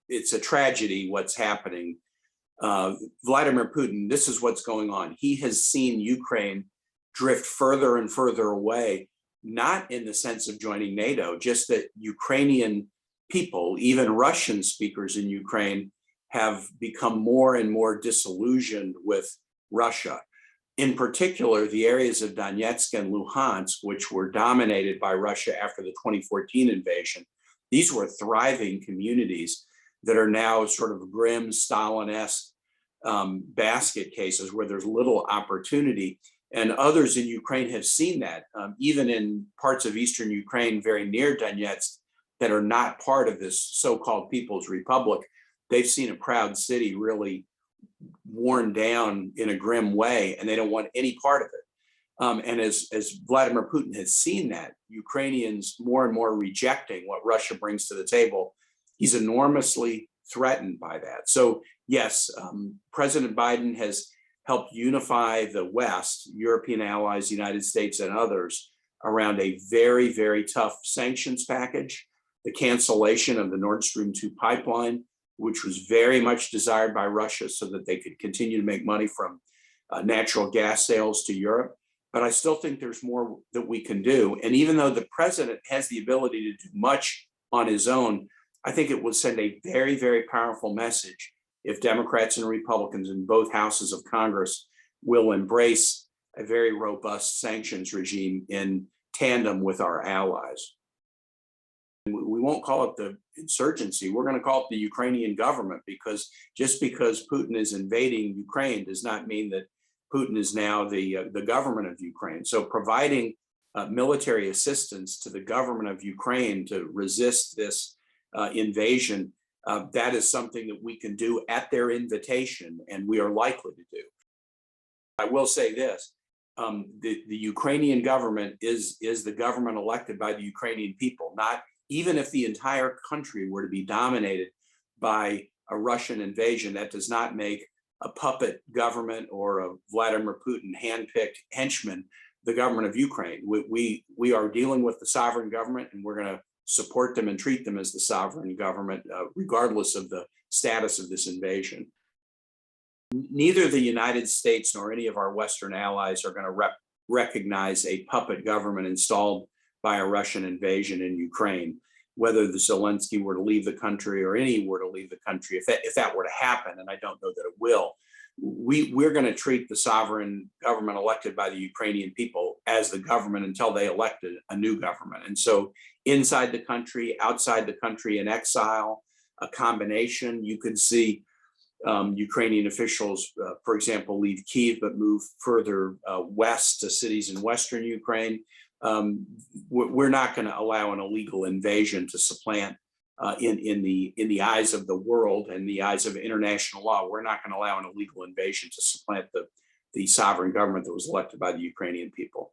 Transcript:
it's a tragedy what's happening. Vladimir Putin, this is what's going on. He has seen Ukraine drift further and further away, not in the sense of joining NATO, just that Ukrainian people, even Russian speakers in Ukraine, have become more and more disillusioned with Russia. In particular, the areas of Donetsk and Luhansk, which were dominated by Russia after the 2014 invasion, these were thriving communities that are now sort of grim Stalin-esque basket cases where there's little opportunity. And others in Ukraine have seen that, even in parts of eastern Ukraine very near Donetsk that are not part of this so-called People's Republic. They've seen a proud city really worn down in a grim way, and they don't want any part of it. And as Vladimir Putin has seen that, Ukrainians more and more rejecting what Russia brings to the table, he's enormously threatened by that. So yes, President Biden has helped unify the West, European allies, United States and others, around a very, very tough sanctions package, the cancellation of the Nord Stream 2 pipeline, which was very much desired by Russia so that they could continue to make money from natural gas sales to Europe. But I still think there's more that we can do. And even though the president has the ability to do much on his own, I think it would send a very, very powerful message if Democrats and Republicans in both houses of Congress will embrace a very robust sanctions regime in tandem with our allies. We won't call it the insurgency, we're going to call it the Ukrainian government, because just because Putin is invading Ukraine does not mean that Putin is now the government of Ukraine. So providing military assistance to the government of Ukraine to resist this invasion, that is something that we can do at their invitation, and we are likely to do. I will say this, the Ukrainian government is the government elected by the Ukrainian people, not even if the entire country were to be dominated by a Russian invasion. That does not make a puppet government or a Vladimir Putin handpicked henchman the government of Ukraine. We are dealing with the sovereign government, and we're going to support them and treat them as the sovereign government, regardless of the status of this invasion. Neither the United States nor any of our Western allies are going to recognize a puppet government installed by a Russian invasion in Ukraine, whether the Zelenskyy were to leave the country or any were to leave the country. If that were to happen, and I don't know that it will, we're going to treat the sovereign government elected by the Ukrainian people as the government until they elected a new government. And so inside the country, outside the country, in exile, a combination. You could see Ukrainian officials, for example, leave Kyiv but move further west to cities in Western Ukraine. We're not going to allow an illegal invasion to supplant in the eyes of the world and the eyes of international law. We're not going to allow an illegal invasion to supplant the sovereign government that was elected by the Ukrainian people.